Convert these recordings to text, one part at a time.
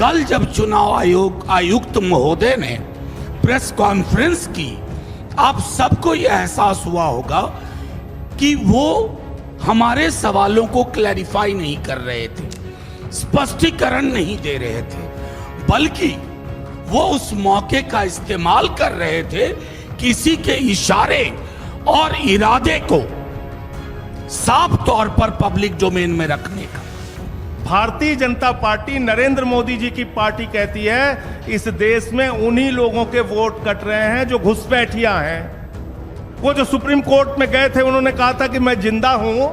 कल जब चुनाव आयुक्त महोदय ने प्रेस कॉन्फ्रेंस की, आप सबको यह एहसास हुआ होगा कि वो हमारे सवालों को क्लैरिफाई नहीं कर रहे थे, स्पष्टीकरण नहीं दे रहे थे, बल्कि वो उस मौके का इस्तेमाल कर रहे थे किसी के इशारे और इरादे को साफ तौर पर पब्लिक डोमेन में रखने का। भारतीय जनता पार्टी नरेंद्र मोदी जी की पार्टी कहती है इस देश में उन्हीं लोगों के वोट कट रहे हैं जो घुसपैठिया हैं। वो जो सुप्रीम कोर्ट में गए थे, उन्होंने कहा था कि मैं जिंदा हूं,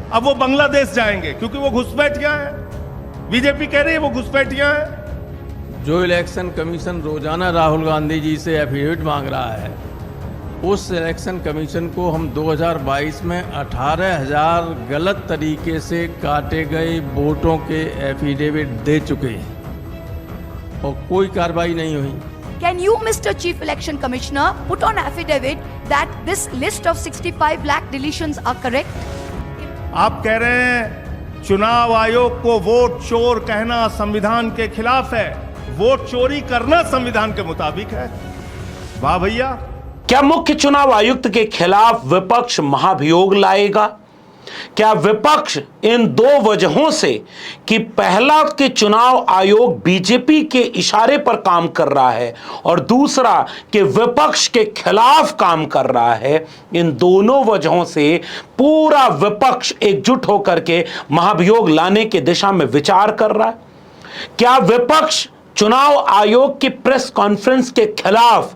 अब वो बांग्लादेश जाएंगे क्योंकि वो घुसपैठिया हैं। बीजेपी कह रही है वो घुसपैठिया हैं। जो इलेक्शन कमीशन रोजाना राहुल गांधी जी से एफिडेविट मांग रहा है, उस इलेक्शन कमीशन को हम 2022 में 18,000 गलत तरीके से काटे गए वोटों के एफिडेविट दे चुके हैं और कोई कार्रवाई नहीं हुई। Can you, Mr. Chief Election Commissioner, put on affidavit that this list of 65 lakh deletions are correct? आप कह रहे हैं चुनाव आयोग को वोट चोर कहना संविधान के खिलाफ है, वोट चोरी करना संविधान के मुताबिक है। वाह भैया। क्या मुख्य चुनाव आयुक्त के खिलाफ विपक्ष महाभियोग लाएगा? क्या विपक्ष इन दो वजहों से कि पहला कि चुनाव आयोग बीजेपी के इशारे पर काम कर रहा है और दूसरा कि विपक्ष के खिलाफ काम कर रहा है, इन दोनों वजहों से पूरा विपक्ष एकजुट होकर के महाभियोग लाने की दिशा में विचार कर रहा है? क्या विपक्ष चुनाव आयोग की प्रेस कॉन्फ्रेंस के खिलाफ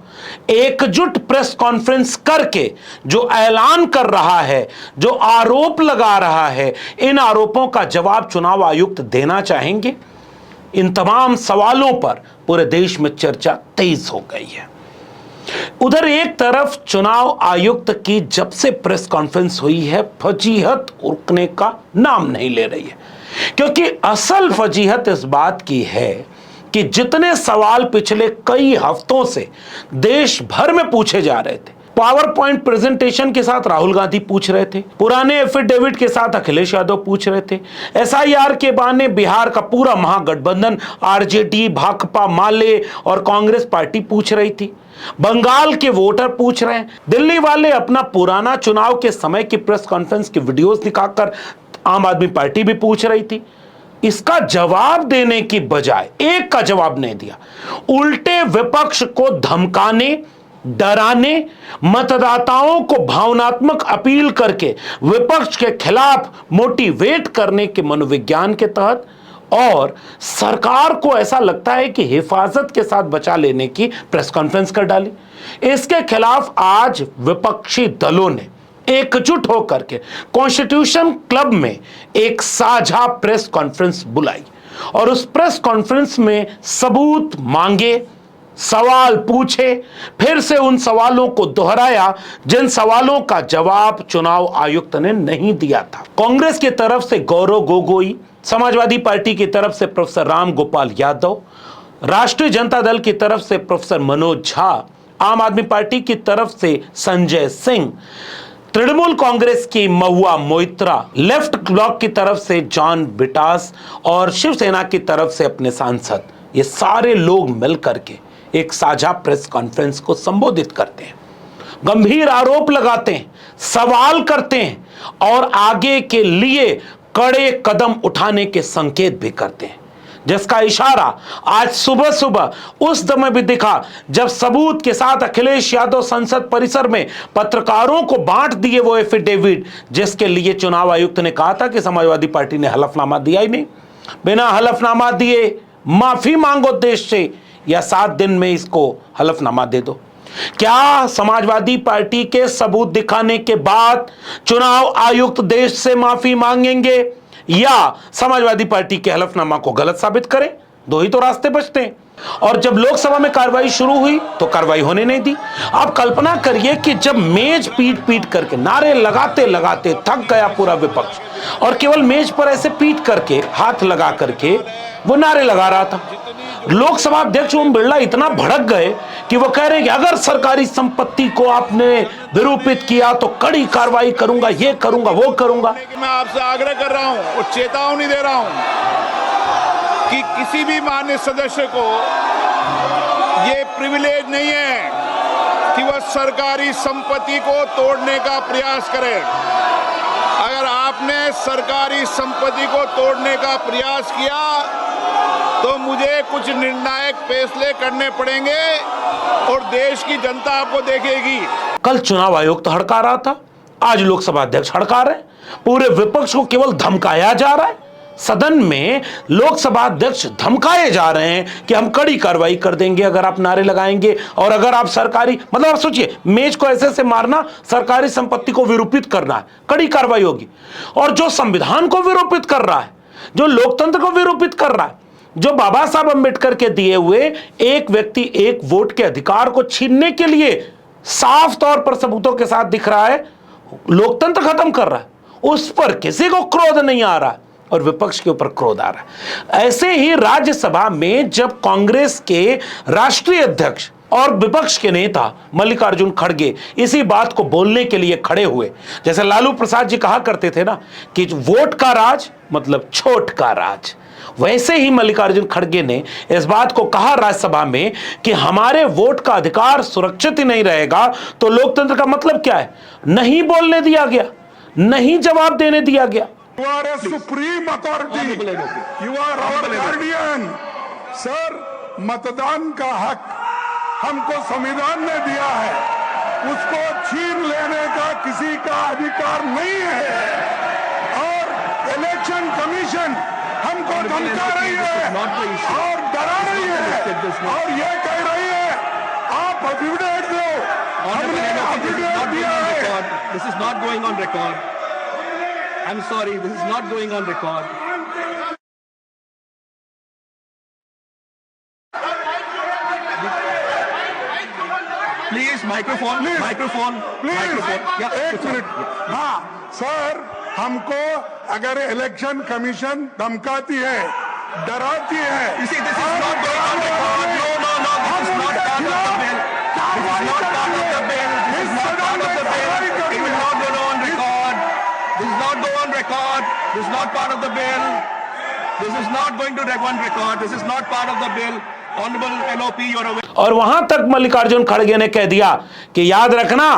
एकजुट प्रेस कॉन्फ्रेंस करके जो ऐलान कर रहा है, जो आरोप लगा रहा है, इन आरोपों का जवाब चुनाव आयुक्त देना चाहेंगे? इन तमाम सवालों पर पूरे देश में चर्चा तेज हो गई है। उधर एक तरफ चुनाव आयुक्त की जब से प्रेस कॉन्फ्रेंस हुई है, फजीहत रुकने का नाम नहीं ले रही है, क्योंकि असल फजीहत इस बात की है कि जितने सवाल पिछले कई हफ्तों से देश भर में पूछे जा रहे थे, पावर पॉइंट प्रेजेंटेशन के साथ राहुल गांधी पूछ रहे थे, पुराने एफिडेविट के साथ अखिलेश यादव पूछ रहे थे, एसआईआर के बहाने बिहार का पूरा महागठबंधन आरजेडी, भाकपा, माले और कांग्रेस पार्टी पूछ रही थी, बंगाल के वोटर पूछ रहे हैं, दिल्ली वाले अपना पुराना चुनाव के समय की प्रेस कॉन्फ्रेंस की वीडियोस दिखाकर आम आदमी पार्टी भी पूछ रही थी। इसका जवाब देने की बजाय एक का जवाब नहीं दिया, उल्टे विपक्ष को धमकाने, डराने, मतदाताओं को भावनात्मक अपील करके विपक्ष के खिलाफ मोटिवेट करने के मनोविज्ञान के तहत और सरकार को ऐसा लगता है कि हिफाजत के साथ बचा लेने की प्रेस कॉन्फ्रेंस कर डाली। इसके खिलाफ आज विपक्षी दलों ने एकजुट होकर के कॉन्स्टिट्यूशन क्लब में एक साझा प्रेस कॉन्फ्रेंस बुलाई और उस प्रेस कॉन्फ्रेंस में सबूत मांगे, सवाल पूछे, फिर से उन सवालों को दोहराया जिन सवालों का जवाब चुनाव आयुक्त ने नहीं दिया था। कांग्रेस की तरफ से गौरव गोगोई, समाजवादी पार्टी की तरफ से प्रोफेसर राम गोपाल यादव, राष्ट्रीय जनता दल की तरफ से प्रोफेसर मनोज झा, आम आदमी पार्टी की तरफ से संजय सिंह, तृणमूल कांग्रेस की महुआ मोइत्रा, लेफ्ट ब्लॉक की तरफ से जॉन बिटास और शिवसेना की तरफ से अपने सांसद, ये सारे लोग मिलकर के एक साझा प्रेस कॉन्फ्रेंस को संबोधित करते हैं, गंभीर आरोप लगाते हैं, सवाल करते हैं और आगे के लिए कड़े कदम उठाने के संकेत भी करते हैं, जिसका इशारा आज सुबह सुबह उस समय भी दिखा जब सबूत के साथ अखिलेश यादव संसद परिसर में पत्रकारों को बांट दिए वो एफिडेविट, जिसके लिए चुनाव आयुक्त ने कहा था कि समाजवादी पार्टी ने हलफनामा दिया ही नहीं, बिना हलफनामा दिए माफी मांगो देश से या 7 दिन में इसको हलफनामा दे दो। क्या समाजवादी पार्टी के सबूत दिखाने के बाद चुनाव आयुक्त देश से माफी मांगेंगे या समाजवादी पार्टी के हलफनामा को गलत साबित करें? दो ही तो रास्ते बचते हैं। और जब लोकसभा में कार्रवाई शुरू हुई तो कार्रवाई होने नहीं दी। आप कल्पना करिए कि जब मेज पीट पीट करके नारे लगाते लगाते थक गया पूरा विपक्ष और केवल मेज पर ऐसे पीट करके हाथ लगा करके वो नारे लगा रहा था, लोकसभा अध्यक्ष ओम बिरला इतना भड़क गए कि वो कह रहे हैं कि अगर सरकारी संपत्ति को आपने विरूपित किया तो कड़ी कार्रवाई करूंगा, ये करूंगा, वो करूंगा। मैं आपसे आग्रह कर रहा हूं और चेतावनी दे रहा हूं कि किसी भी मान्य सदस्य को ये प्रिविलेज नहीं है कि वह सरकारी संपत्ति को तोड़ने का प्रयास करे। अगर आपने सरकारी संपत्ति को तोड़ने का प्रयास किया तो मुझे कुछ निर्णायक फैसले करने पड़ेंगे और देश की जनता आपको देखेगी। कल चुनाव आयोग तो हड़का रहा था, आज लोकसभा अध्यक्ष हड़का रहे। पूरे विपक्ष को केवल धमकाया जा रहा है। सदन में लोकसभा अध्यक्ष धमकाए जा रहे हैं कि हम कड़ी कार्रवाई कर देंगे अगर आप नारे लगाएंगे और अगर आप सरकारी, मतलब आप सोचिए, मेज को ऐसे से मारना, सरकारी संपत्ति को विरूपित करना है, कड़ी कार्रवाई होगी। और जो संविधान को विरूपित कर रहा है, जो लोकतंत्र को विरूपित कर रहा है, जो बाबा साहब अंबेडकर के दिए हुए एक व्यक्ति एक वोट के अधिकार को छीनने के लिए साफ तौर पर सबूतों के साथ दिख रहा है, लोकतंत्र खत्म कर रहा है, उस पर किसी को क्रोध नहीं आ रहा है और विपक्ष के ऊपर क्रोध आ रहा है। ऐसे ही राज्यसभा में जब कांग्रेस के राष्ट्रीय अध्यक्ष और विपक्ष के नेता मल्लिकार्जुन खड़गे इसी बात को बोलने के लिए खड़े हुए, जैसे लालू प्रसाद जी कहा करते थे ना कि वोट का राज मतलब छोट का राज, वैसे ही मल्लिकार्जुन खड़गे ने इस बात को कहा राज्यसभा में कि हमारे वोट का अधिकार सुरक्षित ही नहीं रहेगा तो लोकतंत्र का मतलब क्या है। नहीं बोलने दिया गया, नहीं जवाब देने दिया गया। You are a supreme authority. You are our guardian. Sir, मतदान का हक हमको संविधान ने दिया है, उसको छीन लेने का किसी का अधिकार नहीं है। और इलेक्शन कमीशन हमको धमका रही है और डरा रही है और ये कह रही है आप एफिडेविट दो। हमने एफिडेविट दिया है। This is not going on record. I'm sorry, this is not going on record. Please, microphone, Please. microphone, please microphone. Yeah, एक मिनट। हाँ सर, हमको अगर इलेक्शन कमीशन धमकाती है, डराती है, You see, this is not going on record. No, this is not part of the bill. This is not part of the bill. This is not part of the bill. It will not go on record. This is not go on record. This is not part of the bill. This is not going to go on record. This is not part of the bill. Honorable LOP, you're aware. और वहां तक मल्लिकार्जुन खड़गे ने कह दिया कि याद रखना,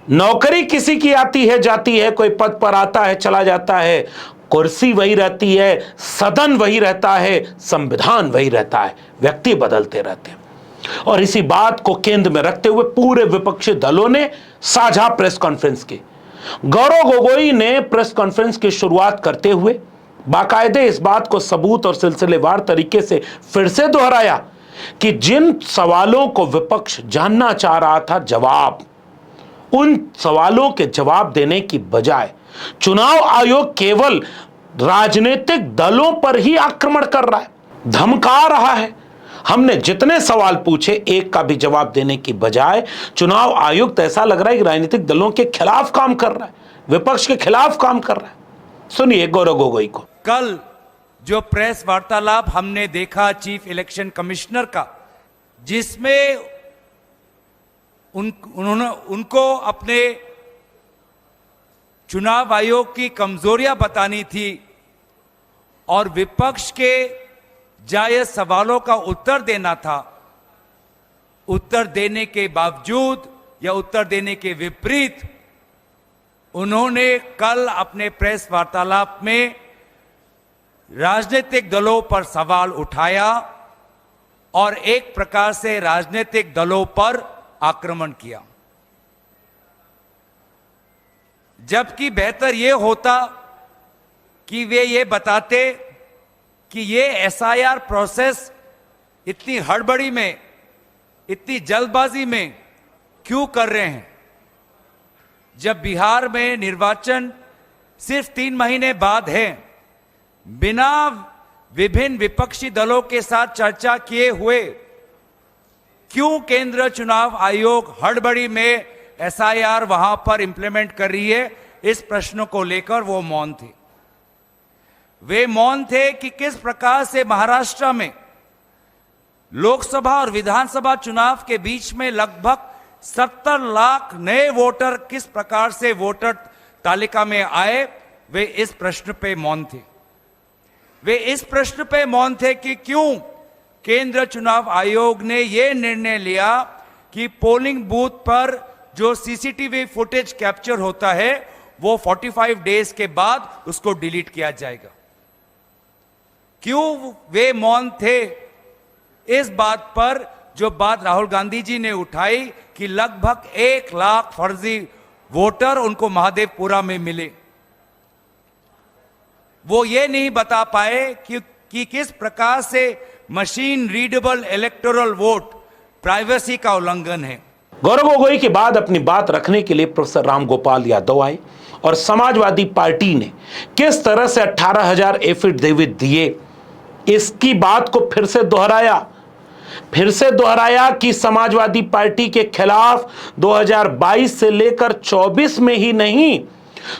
नौकरी किसी की आती है जाती है, कोई पद पर आता है चला जाता है, कुर्सी वही रहती है, सदन वही रहता है, संविधान वही रहता है, व्यक्ति बदलते रहते हैं। और इसी बात को केंद्र में रखते हुए पूरे विपक्षी दलों ने साझा प्रेस कॉन्फ्रेंस की। गौरव गोगोई ने प्रेस कॉन्फ्रेंस की शुरुआत करते हुए बाकायदे इस बात को सबूत और सिलसिलेवार तरीके से फिर से दोहराया कि जिन सवालों को विपक्ष जानना चाह रहा था जवाब, उन सवालों के जवाब देने की बजाय चुनाव आयोग केवल राजनीतिक दलों पर ही आक्रमण कर रहा है, धमका रहा है। हमने जितने सवाल पूछे एक का भी जवाब देने की बजाय चुनाव आयोग तो ऐसा लग रहा है कि राजनीतिक दलों के खिलाफ काम कर रहा है, विपक्ष के खिलाफ काम कर रहा है। सुनिए गौरव गोगोई को। कल जो प्रेस वार्तालाप हमने देखा चीफ इलेक्शन कमिश्नर का, जिसमें उनको अपने चुनाव आयोग की कमजोरियां बतानी थी और विपक्ष के जायज सवालों का उत्तर देना था, उत्तर देने के बावजूद या उत्तर देने के विपरीत उन्होंने कल अपने प्रेस वार्तालाप में राजनीतिक दलों पर सवाल उठाया और एक प्रकार से राजनीतिक दलों पर आक्रमण किया। जबकि बेहतर यह होता कि वे ये बताते कि ये एसआईआर प्रोसेस इतनी हड़बड़ी में, इतनी जल्दबाजी में क्यों कर रहे हैं, जब बिहार में निर्वाचन सिर्फ 3 महीने बाद है। बिना विभिन्न विपक्षी दलों के साथ चर्चा किए हुए क्यों केंद्र चुनाव आयोग हड़बड़ी में एसआईआर वहां पर इंप्लीमेंट कर रही है, इस प्रश्न को लेकर वो मौन थे। वे मौन थे कि किस प्रकार से महाराष्ट्र में लोकसभा और विधानसभा चुनाव के बीच में लगभग 70 लाख नए वोटर किस प्रकार से वोटर तालिका में आए, वे इस प्रश्न पे मौन थे। वे इस प्रश्न पे मौन थे कि क्यों केंद्र चुनाव आयोग ने यह निर्णय लिया कि पोलिंग बूथ पर जो सीसीटीवी फुटेज कैप्चर होता है वो 45 डेज के बाद उसको डिलीट किया जाएगा। क्यों वे मौन थे इस बात पर, जो बात राहुल गांधी जी ने उठाई कि लगभग 1 लाख फर्जी वोटर उनको महादेवपुरा में मिले। वो ये नहीं बता पाए कि किस प्रकार से machine readable electoral vote privacy का उल्लंघन है। गौरव गोगोई के बाद अपनी बात रखने के लिए प्रोफेसर रामगोपाल यादव आए और समाजवादी पार्टी ने किस तरह से 18,000 एफिडेविट दिए इसकी बात को फिर से दोहराया कि समाजवादी पार्टी के खिलाफ 2022 से लेकर 24 में ही नहीं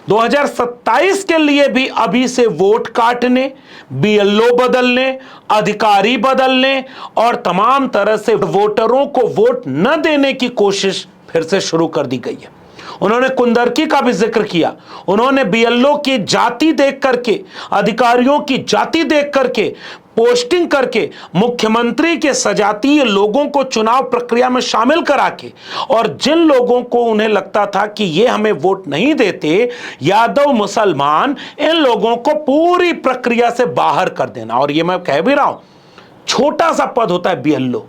2027 के लिए भी अभी से वोट काटने, बीएलओ बदलने, अधिकारी बदलने और तमाम तरह से वोटरों को वोट न देने की कोशिश फिर से शुरू कर दी गई है। उन्होंने कुंदरकी का भी जिक्र किया। उन्होंने बीएलओ की जाति देख करके, अधिकारियों की जाति देख करके पोस्टिंग करके मुख्यमंत्री के सजातीय लोगों को चुनाव प्रक्रिया में शामिल करा के, और जिन लोगों को उन्हें लगता था कि ये हमें वोट नहीं देते, यादव मुसलमान, इन लोगों को पूरी प्रक्रिया से बाहर कर देना। और ये मैं कह भी रहा हूं, छोटा सा पद होता है बीएलओ,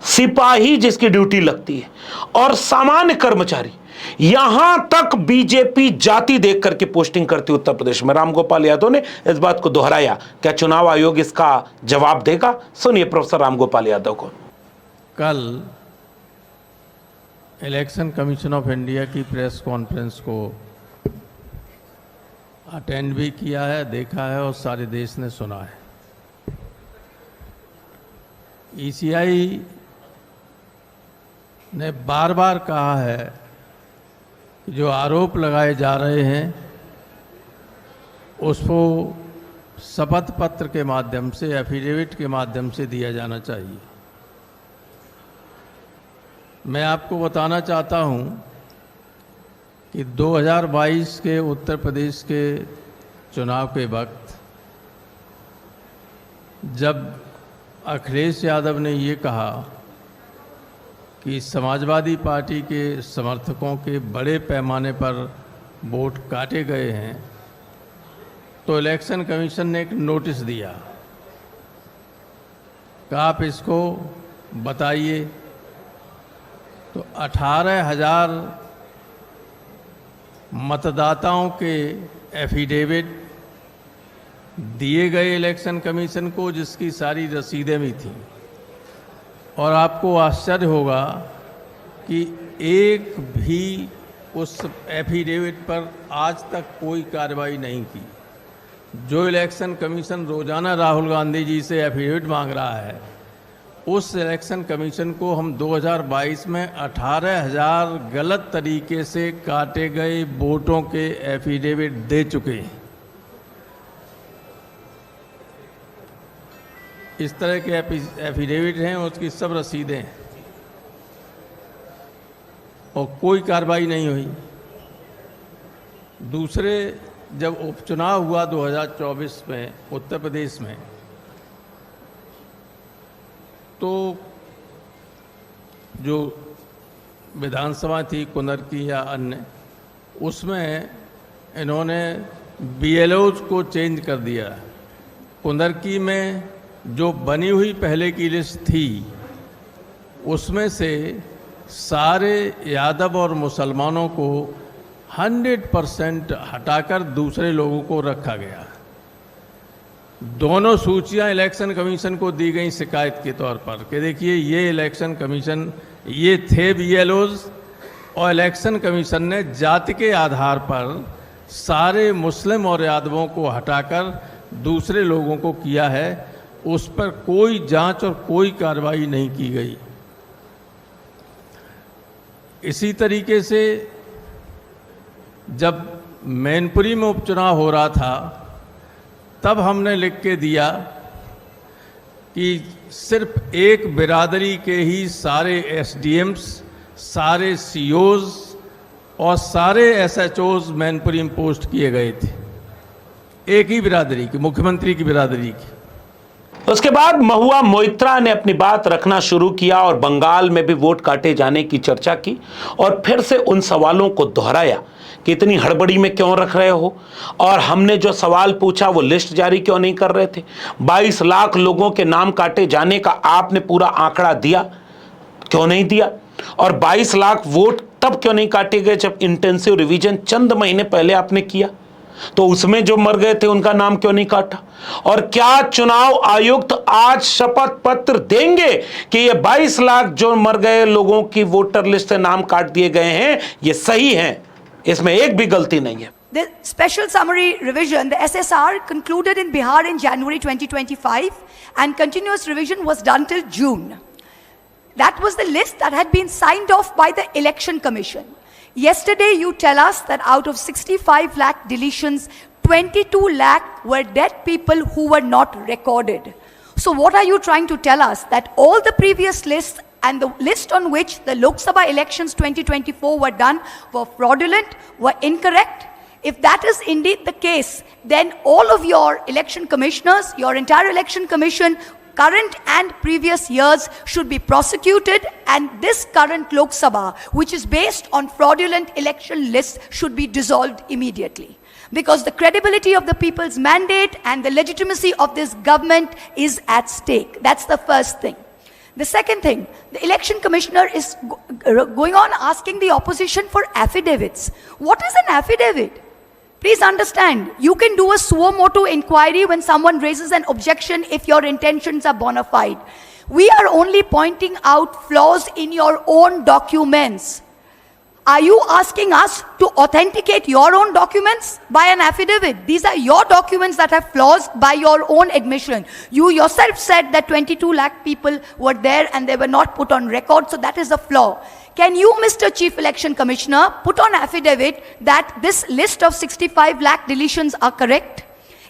सिपाही जिसकी ड्यूटी लगती है, और सामान्य कर्मचारी, यहां तक बीजेपी जाति देख करके पोस्टिंग करती उत्तर प्रदेश में। रामगोपाल यादव ने इस बात को दोहराया। क्या चुनाव आयोग इसका जवाब देगा? सुनिए प्रोफेसर रामगोपाल यादव को। कल इलेक्शन कमीशन ऑफ इंडिया की प्रेस कॉन्फ्रेंस को अटेंड भी किया है, देखा है और सारे देश ने सुना है। ईसीआई ने बार बार कहा है जो आरोप लगाए जा रहे हैं उसको शपथ पत्र के माध्यम से, एफिडेविट के माध्यम से दिया जाना चाहिए। मैं आपको बताना चाहता हूं कि 2022 के उत्तर प्रदेश के चुनाव के वक्त जब अखिलेश यादव ने ये कहा कि समाजवादी पार्टी के समर्थकों के बड़े पैमाने पर वोट काटे गए हैं, तो इलेक्शन कमीशन ने एक नोटिस दिया कि आप इसको बताइए। तो 18,000 मतदाताओं के एफिडेविट दिए गए इलेक्शन कमीशन को, जिसकी सारी रसीदें भी थीं। और आपको आश्चर्य होगा कि एक भी उस एफिडेविट पर आज तक कोई कार्रवाई नहीं की। जो इलेक्शन कमीशन रोजाना राहुल गांधी जी से एफिडेविट मांग रहा है, उस इलेक्शन कमीशन को हम 2022 में 18,000 गलत तरीके से काटे गए वोटों के एफिडेविट दे चुके हैं। इस तरह के एफिडेविट हैं, उसकी सब रसीदें हैं और कोई कार्रवाई नहीं हुई। दूसरे, जब उपचुनाव हुआ 2024 में उत्तर प्रदेश में, तो जो विधानसभा थी कुंदरकी या अन्य, उसमें इन्होंने बीएलओज को चेंज कर दिया। कुंदरकी में जो बनी हुई पहले की लिस्ट थी उसमें से सारे यादव और मुसलमानों को 100% हटाकर दूसरे लोगों को रखा गया। दोनों सूचियां इलेक्शन कमीशन को दी गई शिकायत के तौर पर कि देखिए ये इलेक्शन कमीशन, ये थे बीएलओज, और इलेक्शन कमीशन ने जाति के आधार पर सारे मुस्लिम और यादवों को हटाकर दूसरे लोगों को किया है। उस पर कोई जांच और कोई कार्रवाई नहीं की गई। इसी तरीके से जब मैनपुरी में उपचुनाव हो रहा था, तब हमने लिख के दिया कि सिर्फ एक बिरादरी के ही सारे एसडीएम्स, सारे सीओज और सारे एसएचओज मैनपुरी में पोस्ट किए गए थे। एक ही बिरादरी की, मुख्यमंत्री की बिरादरी की। उसके बाद महुआ मोइत्रा ने अपनी बात रखना शुरू किया और बंगाल में भी वोट काटे जाने की चर्चा की और फिर से उन सवालों को दोहराया कि इतनी हड़बड़ी में क्यों रख रहे हो, और हमने जो सवाल पूछा वो लिस्ट जारी क्यों नहीं कर रहे थे। 22 लाख लोगों के नाम काटे जाने का आपने पूरा आंकड़ा दिया, क्यों नहीं दिया, और 22 लाख वोट तब क्यों नहीं काटे गए जब इंटेंसिव रिवीजन चंद महीने पहले आपने किया, तो उसमें जो मर गए थे उनका नाम क्यों नहीं काटा। और क्या चुनाव आयुक्त आज शपथ पत्र देंगे कि ये 22 लाख जो मर गए लोगों की वोटर लिस्ट से नाम काट दिए गए हैं ये सही हैं, इसमें एक भी गलती नहीं है। The special summary revision, the SSR, concluded in Bihar in January 2025 and continuous revision was done till June. That was the list that had been signed off by the Election Commission. Yesterday you tell us that out of 65 lakh deletions, 22 lakh were dead people who were not recorded. So what are you trying to tell us? That all the previous lists and the list on which the Lok Sabha elections 2024 were done were fraudulent, were incorrect? If that is indeed the case, then all of your election commissioners, your entire election commission, current and previous years, should be prosecuted, and this current Lok Sabha, which is based on fraudulent election lists, should be dissolved immediately. Because the credibility of the people's mandate and the legitimacy of this government is at stake. That's the first thing. The second thing, the election commissioner is going on asking the opposition for affidavits. What is an affidavit? Please understand, you can do a suo motu inquiry when someone raises an objection if your intentions are bona fide. We are only pointing out flaws in your own documents. Are you asking us to authenticate your own documents by an affidavit? These are your documents that have flaws by your own admission. You yourself said that 22 lakh people were there and they were not put on record, so that is a flaw. Can you, Mr. Chief Election Commissioner, put on affidavit that this list of 65 lakh deletions are correct?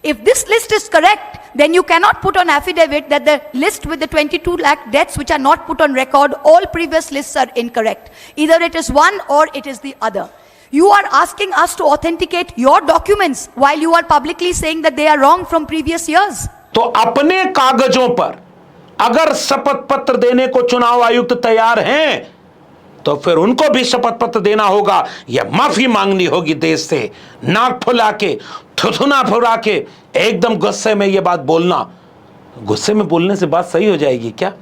If this list is correct, then you cannot put on affidavit that the list with the 22 lakh deaths which are not put on record, all previous lists are incorrect. Either it is one or it is the other. You are asking us to authenticate your documents while you are publicly saying that they are wrong from previous years. तो अपने कागजों पर अगर शपथ पत्र देने को चुनाव आयुक्त तैयार हैं तो फिर उनको भी शपथ पत्र देना होगा या माफी मांगनी होगी देश से। नाक फुला के, थुथुना फुला के, एकदम गुस्से में ये बात बोलना, गुस्से में बोलने से बात सही हो जाएगी क्या?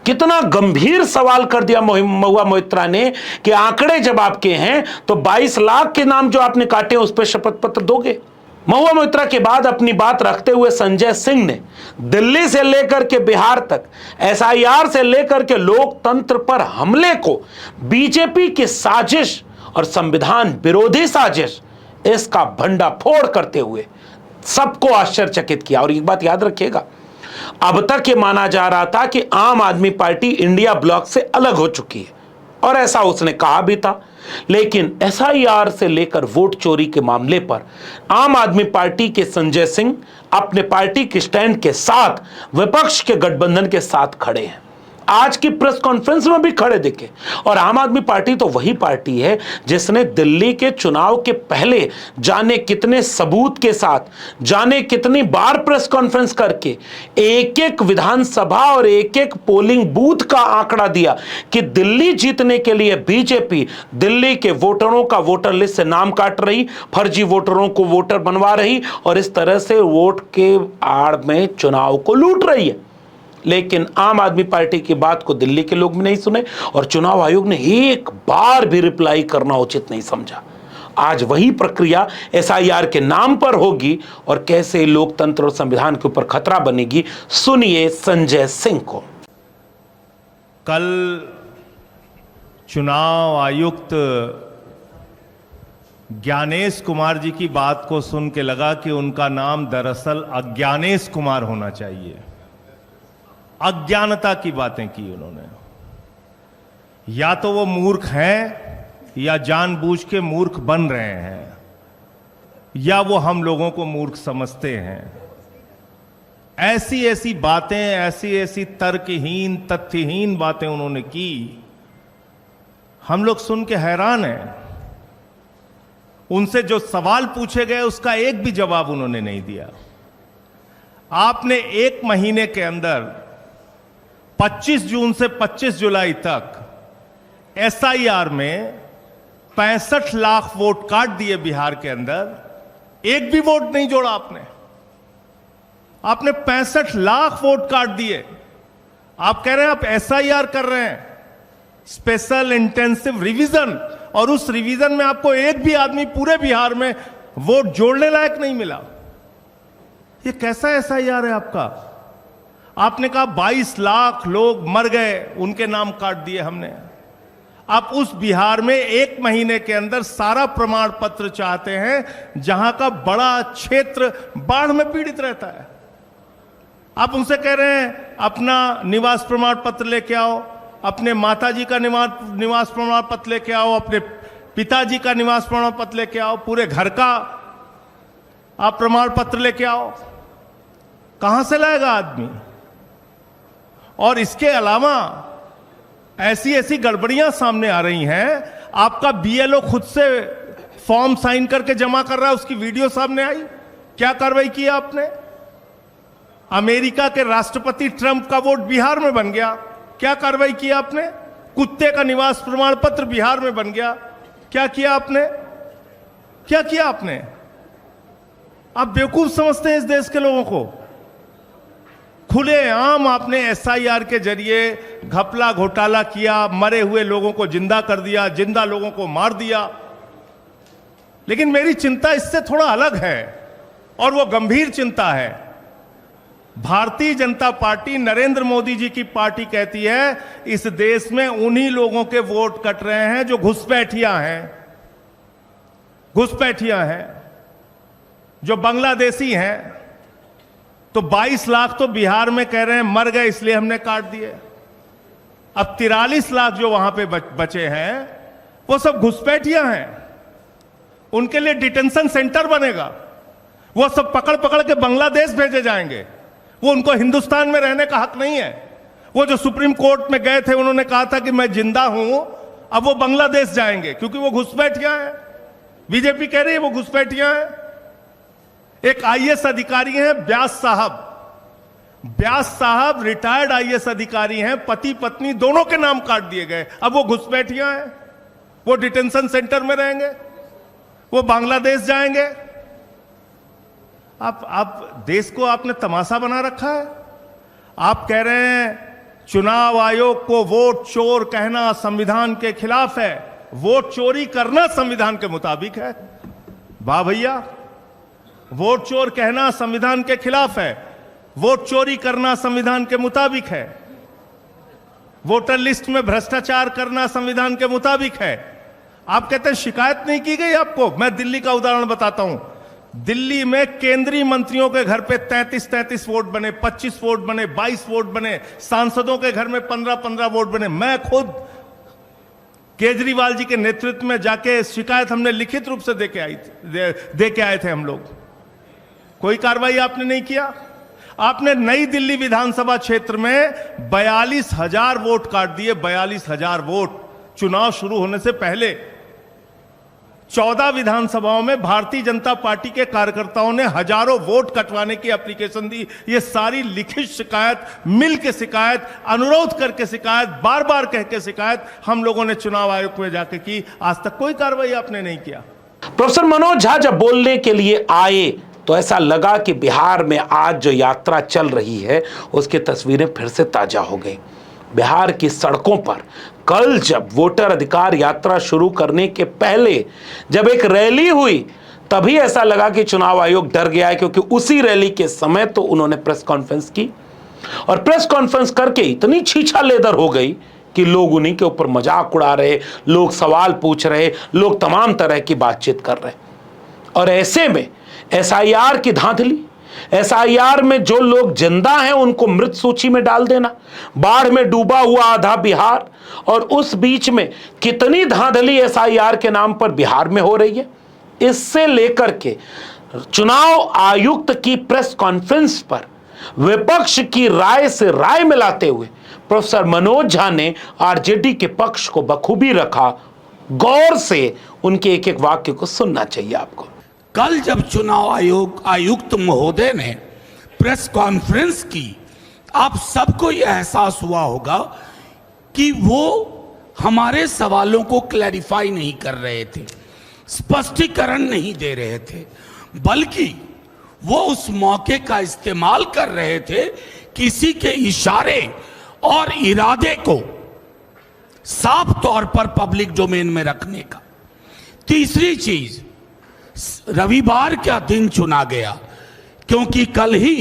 कितना गंभीर सवाल कर दिया महुआ मोइत्रा ने कि आंकड़े जब आपके हैं तो 22 लाख के नाम जो आपने काटे उस पर शपथ पत्र दोगे? महुआ मोइत्रा के बाद अपनी बात रखते हुए संजय सिंह ने दिल्ली से लेकर के बिहार तक एसआईआर से लेकर के लोकतंत्र पर हमले को बीजेपी की साजिश और संविधान विरोधी साजिश, इसका भंडाफोड़ करते हुए सबको आश्चर्यचकित किया। और एक बात याद रखिएगा, अब तक ये माना जा रहा था कि आम आदमी पार्टी इंडिया ब्लॉक से अलग हो चुकी है और ऐसा उसने कहा भी था, लेकिन एसआईआर से लेकर वोट चोरी के मामले पर आम आदमी पार्टी के संजय सिंह अपने पार्टी के स्टैंड के साथ विपक्ष के गठबंधन के साथ खड़े हैं। आज की प्रेस कॉन्फ्रेंस में भी खड़े दिखे। और आम आदमी पार्टी तो वही पार्टी है जिसने दिल्ली के चुनाव के पहले जाने कितने सबूत के साथ, जाने कितनी बार प्रेस कॉन्फ्रेंस करके एक एक विधानसभा और एक एक पोलिंग बूथ का आंकड़ा दिया कि दिल्ली जीतने के लिए बीजेपी दिल्ली के वोटरों का वोटर लिस्ट से नाम काट रही, फर्जी वोटरों को वोटर बनवा रही और इस तरह से वोट के आड़ में चुनाव को लूट रही है। लेकिन आम आदमी पार्टी की बात को दिल्ली के लोग भी नहीं सुने और चुनाव आयोग ने एक बार भी रिप्लाई करना उचित नहीं समझा। आज वही प्रक्रिया एसआईआर के नाम पर होगी और कैसे लोकतंत्र और संविधान के ऊपर खतरा बनेगी, सुनिए संजय सिंह को। कल चुनाव आयुक्त ज्ञानेश कुमार जी की बात को सुन के लगा कि उनका नाम दरअसल अज्ञानेश कुमार होना चाहिए। अज्ञानता की बातें की उन्होंने। या तो वो मूर्ख हैं या जानबूझ के मूर्ख बन रहे हैं या वो हम लोगों को मूर्ख समझते हैं। ऐसी ऐसी बातें, ऐसी ऐसी तर्कहीन, तथ्यहीन बातें उन्होंने की, हम लोग सुन के हैरान हैं। उनसे जो सवाल पूछे गए उसका एक भी जवाब उन्होंने नहीं दिया। आपने एक महीने के अंदर 25 जून से 25 जुलाई तक एसआईआर में 65 लाख वोट काट दिए बिहार के अंदर, एक भी वोट नहीं जोड़ा आपने 65 लाख वोट काट दिए। आप कह रहे हैं आप एसआईआर कर रहे हैं, स्पेशल इंटेंसिव रिवीजन, और उस रिवीजन में आपको एक भी आदमी पूरे बिहार में वोट जोड़ने लायक नहीं मिला। ये कैसा एसआईआर है आपका? आपने कहा 22 लाख लोग मर गए, उनके नाम काट दिए हमने। आप उस बिहार में एक महीने के अंदर सारा प्रमाण पत्र चाहते हैं जहां का बड़ा क्षेत्र बाढ़ में पीड़ित रहता है। आप उनसे कह रहे हैं अपना निवास प्रमाण पत्र लेके आओ, अपने माताजी का निवास प्रमाण पत्र लेके आओ, अपने पिताजी का निवास प्रमाण पत्र लेके आओ, पूरे घर का आप प्रमाण पत्र लेके आओ। कहां से लाएगा आदमी? और इसके अलावा ऐसी ऐसी गड़बड़ियां सामने आ रही हैं। आपका बीएलओ खुद से फॉर्म साइन करके जमा कर रहा है, उसकी वीडियो सामने आई। क्या कार्रवाई की आपने? अमेरिका के राष्ट्रपति ट्रंप का वोट बिहार में बन गया, क्या कार्रवाई की आपने? कुत्ते का निवास प्रमाण पत्र बिहार में बन गया, क्या किया आपने? क्या किया आपने? आप बेवकूफ समझते हैं इस देश के लोगों को। खुलेआम आपने एसआईआर के जरिए घपला घोटाला किया, मरे हुए लोगों को जिंदा कर दिया, जिंदा लोगों को मार दिया। लेकिन मेरी चिंता इससे थोड़ा अलग है, और वो गंभीर चिंता है। भारतीय जनता पार्टी, नरेंद्र मोदी जी की पार्टी कहती है इस देश में उन्हीं लोगों के वोट कट रहे हैं जो घुसपैठियां हैं, जो बांग्लादेशी हैं। तो 22 लाख तो बिहार में कह रहे हैं मर गए इसलिए हमने काट दिए। अब 43 लाख जो वहां पे बचे हैं वो सब घुसपैठियां हैं। उनके लिए डिटेंशन सेंटर बनेगा, वो सब पकड़ पकड़ के बांग्लादेश भेजे जाएंगे। वो उनको हिंदुस्तान में रहने का हक नहीं है। वो जो सुप्रीम कोर्ट में गए थे, उन्होंने कहा था कि मैं जिंदा हूं, अब वो बांग्लादेश जाएंगे क्योंकि वो घुसपैठियां हैं। बीजेपी कह रही है वो घुसपैठियां हैं। एक आईएएस अधिकारी हैं व्यास साहब रिटायर्ड आईएएस अधिकारी हैं, पति पत्नी दोनों के नाम काट दिए गए। अब वो घुसपैठियां हैं, वो डिटेंशन सेंटर में रहेंगे, वो बांग्लादेश जाएंगे। आप देश को आपने तमाशा बना रखा है। आप कह रहे हैं चुनाव आयोग को वोट चोर कहना संविधान के खिलाफ है, वोट चोरी करना संविधान के मुताबिक है। वाह भैया, वोट चोर कहना संविधान के खिलाफ है, वोट चोरी करना संविधान के मुताबिक है, वोटर लिस्ट में भ्रष्टाचार करना संविधान के मुताबिक है। आप कहते हैं शिकायत नहीं की गई आपको। मैं दिल्ली का उदाहरण बताता हूं। दिल्ली में केंद्रीय मंत्रियों के घर पे 33 वोट बने, 25 वोट बने, 22 वोट बने, सांसदों के घर में 15 वोट बने। मैं खुद केजरीवाल जी के नेतृत्व में जाके शिकायत हमने लिखित रूप से दे के आए थे हम लोग। कोई कार्रवाई आपने नहीं किया। आपने नई दिल्ली विधानसभा क्षेत्र में 42,000 वोट काट दिए, 42,000 वोट चुनाव शुरू होने से पहले। 14 विधानसभाओं में भारतीय जनता पार्टी के कार्यकर्ताओं ने हजारों वोट कटवाने की एप्लीकेशन दी। ये सारी लिखित शिकायत, मिल के शिकायत, अनुरोध करके शिकायत, बार बार कह के शिकायत हम लोगों ने चुनाव आयोग में जाके की। आज तक कोई कार्रवाई आपने नहीं किया। प्रोफेसर मनोज झा जब बोलने के लिए आए तो ऐसा लगा कि बिहार में आज जो यात्रा चल रही है उसकी तस्वीरें फिर से ताजा हो गई। बिहार की सड़कों पर कल जब वोटर अधिकार यात्रा शुरू करने के पहले जब एक रैली हुई तभी ऐसा लगा कि चुनाव आयोग डर गया है, क्योंकि उसी रैली के समय तो उन्होंने प्रेस कॉन्फ्रेंस की और प्रेस कॉन्फ्रेंस करके इतनी छीछा लेदर हो गई कि लोग उन्हीं के ऊपर मजाक उड़ा रहे, लोग सवाल पूछ रहे, लोग तमाम तरह की बातचीत कर रहे। और ऐसे में एसआईआर की धांधली, एसआईआर में जो लोग जिंदा हैं उनको मृत सूची में डाल देना, बाढ़ में डूबा हुआ आधा बिहार, और उस बीच में कितनी धांधली एसआईआर के नाम पर बिहार में हो रही है। इससे लेकर के चुनाव आयुक्त की प्रेस कॉन्फ्रेंस पर विपक्ष की राय से राय मिलाते हुए प्रोफेसर मनोज झा ने आरजेडी के पक्ष को बखूबी रखा गौर से उनके एक एक वाक्य को सुनना चाहिए आपको। कल जब चुनाव आयुक्त महोदय ने प्रेस कॉन्फ्रेंस की, आप सबको यह एहसास हुआ होगा कि वो हमारे सवालों को क्लैरिफाई नहीं कर रहे थे, स्पष्टीकरण नहीं दे रहे थे, बल्कि वो उस मौके का इस्तेमाल कर रहे थे किसी के इशारे और इरादे को साफ तौर पर पब्लिक डोमेन में रखने का। तीसरी चीज, रविवार का दिन चुना गया क्योंकि कल ही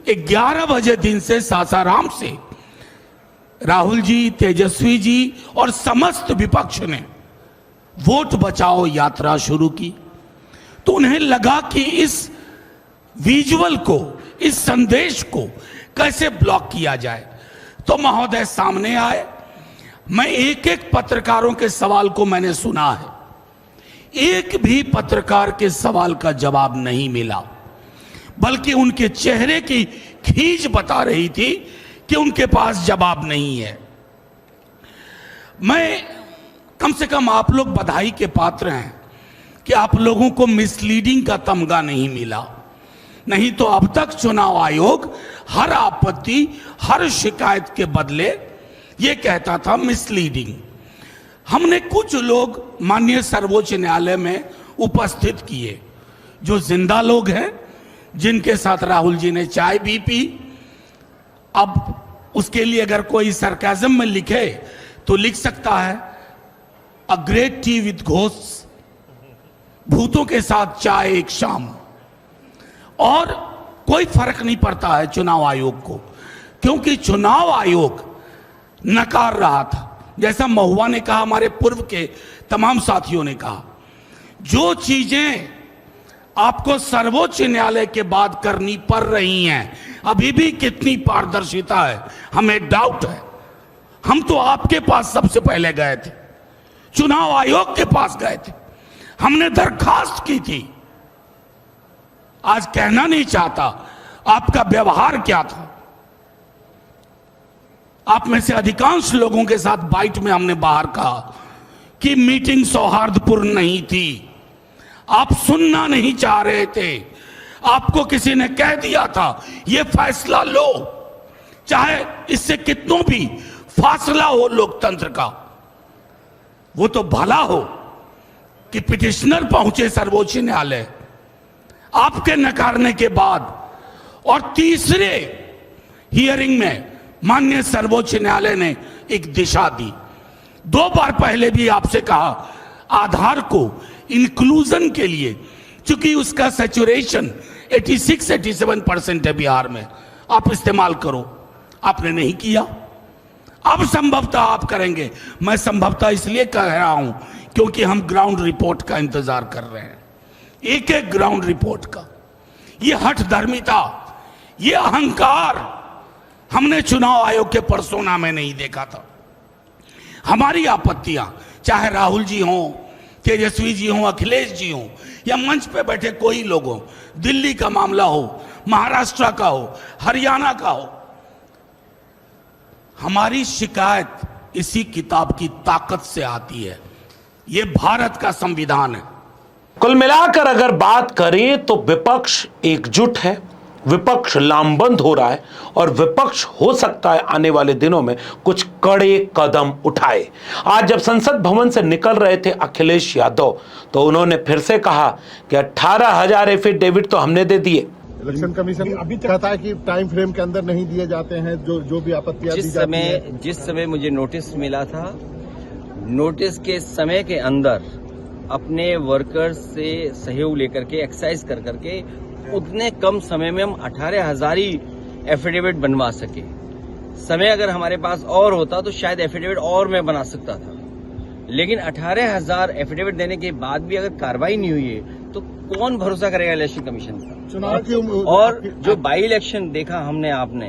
11 बजे दिन से सासाराम से राहुल जी, तेजस्वी जी और समस्त विपक्ष ने वोट बचाओ यात्रा शुरू की। तो उन्हें लगा कि इस विजुअल को, इस संदेश को कैसे ब्लॉक किया जाए। तो महोदय सामने आए। मैं एक एक पत्रकारों के सवाल को मैंने सुना है, एक भी पत्रकार के सवाल का जवाब नहीं मिला, बल्कि उनके चेहरे की खींच बता रही थी कि उनके पास जवाब नहीं है। मैं कम से कम आप लोग बधाई के पात्र हैं कि आप लोगों को मिसलीडिंग का तमगा नहीं मिला। नहीं तो अब तक चुनाव आयोग हर आपत्ति, हर शिकायत के बदले ये कहता था मिसलीडिंग। हमने कुछ लोग माननीय सर्वोच्च न्यायालय में उपस्थित किए, जो जिंदा लोग हैं, जिनके साथ राहुल जी ने चाय भी पी। अब उसके लिए अगर कोई सरकाज़म में लिखे तो लिख सकता है, a great T with ghost, भूतों के साथ चाय एक शाम। और कोई फर्क नहीं पड़ता है चुनाव आयोग को, क्योंकि चुनाव आयोग नकार रहा था। जैसा महुआ ने कहा, हमारे पूर्व के तमाम साथियों ने कहा, जो चीजें आपको सर्वोच्च न्यायालय के बाद करनी पड़ रही हैं, अभी भी कितनी पारदर्शिता है हमें डाउट है। हम तो आपके पास सबसे पहले गए थे, चुनाव आयोग के पास गए थे, हमने दरखास्त की थी। आज कहना नहीं चाहता आपका व्यवहार क्या था। आप में से अधिकांश लोगों के साथ बाइट में हमने बाहर कहा कि मीटिंग सौहार्दपूर्ण नहीं थी, आप सुनना नहीं चाह रहे थे। आपको किसी ने कह दिया था यह फैसला लो, चाहे इससे कितनों भी फासला हो लोकतंत्र का। वो तो भला हो कि पिटिशनर पहुंचे सर्वोच्च न्यायालय आपके नकारने के बाद, और तीसरे हियरिंग में माननीय सर्वोच्च न्यायालय ने एक दिशा दी। 2 बार पहले भी आपसे कहा आधार को इंक्लूजन के लिए, चूंकि उसका सैचुरेशन 86-87% है बिहार में, आप इस्तेमाल करो। आपने नहीं किया। अब संभवतः आप करेंगे। मैं संभवतः इसलिए कह रहा हूं क्योंकि हम ग्राउंड रिपोर्ट का इंतजार कर रहे हैं, एक एक ग्राउंड रिपोर्ट का। ये हठधर्मिता, ये अहंकार हमने चुनाव आयोग के पर्सोना में नहीं देखा था। हमारी आपत्तियां, चाहे राहुल जी हों, तेजस्वी जी हों, अखिलेश जी हों, या मंच पे बैठे कोई लोग हों, दिल्ली का मामला हो, महाराष्ट्र का हो, हरियाणा का हो, हमारी शिकायत इसी किताब की ताकत से आती है। ये भारत का संविधान है। कुल मिलाकर अगर बात करें तो विपक्ष एकजुट है, विपक्ष लामबंद हो रहा है, और विपक्ष हो सकता है आने वाले दिनों में कुछ कड़े कदम उठाए। आज जब संसद भवन से निकल रहे थे अखिलेश यादव, तो उन्होंने फिर से कहा कि 18,000 एफिडेविट तो हमने दे दिए। इलेक्शन कमीशन अभी कहता है कि टाइम फ्रेम के अंदर नहीं दिए जाते हैं जो भी आपत्तियां दी जाती हैं। जिस समय मुझे नोटिस मिला था, नोटिस के समय के अंदर अपने वर्कर्स से सहयोग लेकर के, एक्सरसाइज कर करके उतने कम समय में हम 18,000 ही एफिडेविट बनवा सके। समय अगर हमारे पास और होता तो शायद एफिडेविट और मैं बना सकता था, लेकिन 18,000 एफिडेविट देने के बाद भी अगर कार्रवाई नहीं हुई है तो कौन भरोसा करेगा इलेक्शन कमीशन का। और जो बाई इलेक्शन देखा हमने, आपने,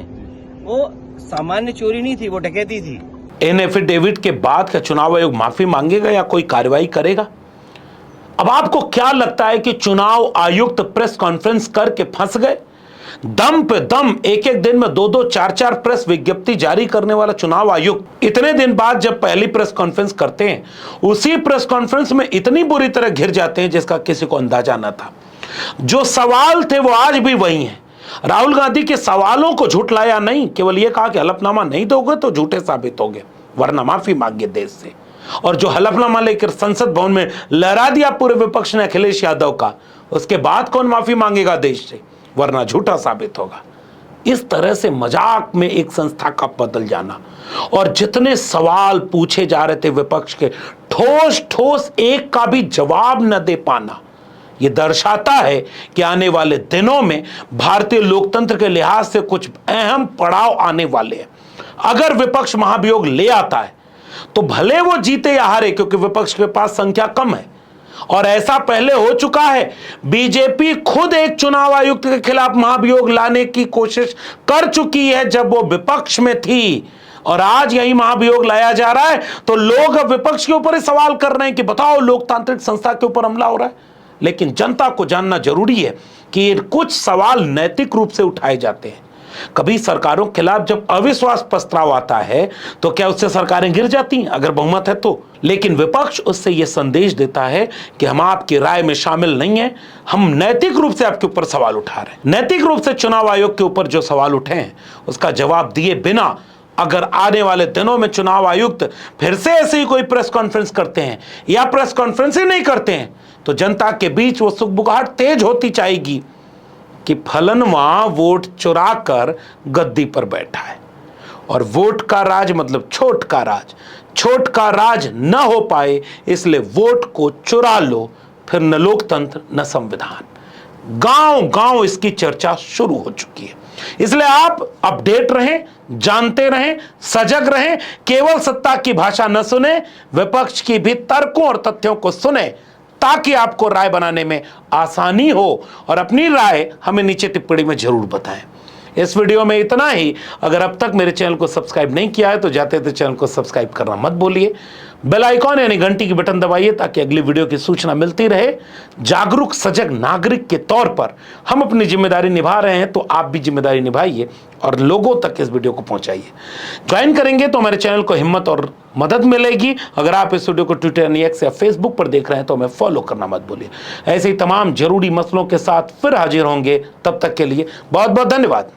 वो सामान्य चोरी नहीं थी, वो डकैती थी। इन एफिडेविट के बाद क्या चुनाव आयोग माफी मांगेगा या कोई कार्रवाई करेगा? अब आपको क्या लगता है कि चुनाव आयुक्त प्रेस कॉन्फ्रेंस करके फंस गए? दम पे दम एक एक दिन में 2-2 4-4 प्रेस विज्ञप्ति जारी करने वाला चुनाव आयुक्त इतने दिन बाद जब पहली प्रेस कॉन्फ्रेंस करते हैं, उसी प्रेस कॉन्फ्रेंस में इतनी बुरी तरह घिर जाते हैं जिसका किसी को अंदाजा न था। जो सवाल थे वो आज भी वही हैं। राहुल गांधी के सवालों को झुठलाया नहीं, केवल यह कहा कि हलफनामा नहीं दोगे तो झूठे साबित होगे, वरना माफी मांगिए देश से। और जो हलफनामा लेकर संसद भवन में लहरा दिया पूरे विपक्ष ने अखिलेश यादव का, उसके बाद कौन माफी मांगेगा देश से, वरना झूठा साबित होगा। इस तरह से मजाक में एक संस्था का बदल जाना और जितने सवाल पूछे जा रहे थे विपक्ष के, ठोस ठोस एक का भी जवाब न दे पाना, यह दर्शाता है कि आने वाले दिनों में भारतीय लोकतंत्र के लिहाज से कुछ अहम पड़ाव आने वाले हैं। अगर विपक्ष महाभियोग ले आता है तो भले वो जीते या हारे, क्योंकि विपक्ष के पास संख्या कम है और ऐसा पहले हो चुका है। बीजेपी खुद एक चुनाव आयुक्त के खिलाफ महाभियोग लाने की कोशिश कर चुकी है जब वो विपक्ष में थी, और आज यही महाभियोग लाया जा रहा है तो लोग अब विपक्ष के ऊपर ही सवाल कर रहे हैं कि बताओ लोकतांत्रिक संस्था के ऊपर हमला हो रहा है। लेकिन जनता को जानना जरूरी है कि कुछ सवाल नैतिक रूप से उठाए जाते हैं। कभी सरकारों के खिलाफ जब अविश्वास प्रस्ताव आता है तो क्या उससे सरकारें गिर जाती हैं अगर बहुमत है तो? लेकिन विपक्ष उससे यह संदेश देता है कि हम आपकी राय में शामिल नहीं हैं, हम नैतिक रूप से आपके ऊपर सवाल उठा रहे हैं। नैतिक रूप से चुनाव आयोग के ऊपर जो सवाल उठे हैं उसका जवाब दिए बिना अगर आने वाले दिनों में चुनाव आयुक्त फिर से ऐसे ही कोई प्रेस कॉन्फ्रेंस करते हैं या प्रेस कॉन्फ्रेंस ही नहीं करते हैं तो जनता के बीच वो सुगबुगाहट तेज होती जाएगी कि फलनवा वोट चुरा कर गद्दी पर बैठा है। और वोट का राज मतलब छोट का राज, छोट का राज न हो पाए इसलिए वोट को चुरा लो, फिर न लोकतंत्र न संविधान। गांव गांव इसकी चर्चा शुरू हो चुकी है। इसलिए आप अपडेट रहें, जानते रहें, सजग रहें, केवल सत्ता की भाषा न सुने, विपक्ष की भी तर्कों और तथ्यों को सुने ताकि आपको राय बनाने में आसानी हो। और अपनी राय हमें नीचे टिप्पणी में जरूर बताएं। इस वीडियो में इतना ही। अगर अब तक मेरे चैनल को सब्सक्राइब नहीं किया है तो जाते थे चैनल को सब्सक्राइब करना मत भूलिए। बेल आइकॉन यानी घंटी की बटन दबाइए ताकि अगली वीडियो की सूचना मिलती रहे। जागरूक सजग नागरिक के तौर पर हम अपनी जिम्मेदारी निभा रहे हैं तो आप भी जिम्मेदारी निभाइए और लोगों तक इस वीडियो को पहुंचाइए। ज्वाइन करेंगे तो हमारे चैनल को हिम्मत और मदद मिलेगी। अगर आप इस वीडियो को ट्विटर, एक्स या फेसबुक पर देख रहे हैं तो हमें फॉलो करना मत भूलिए। ऐसे ही तमाम जरूरी मसलों के साथ फिर हाजिर होंगे। तब तक के लिए बहुत बहुत धन्यवाद।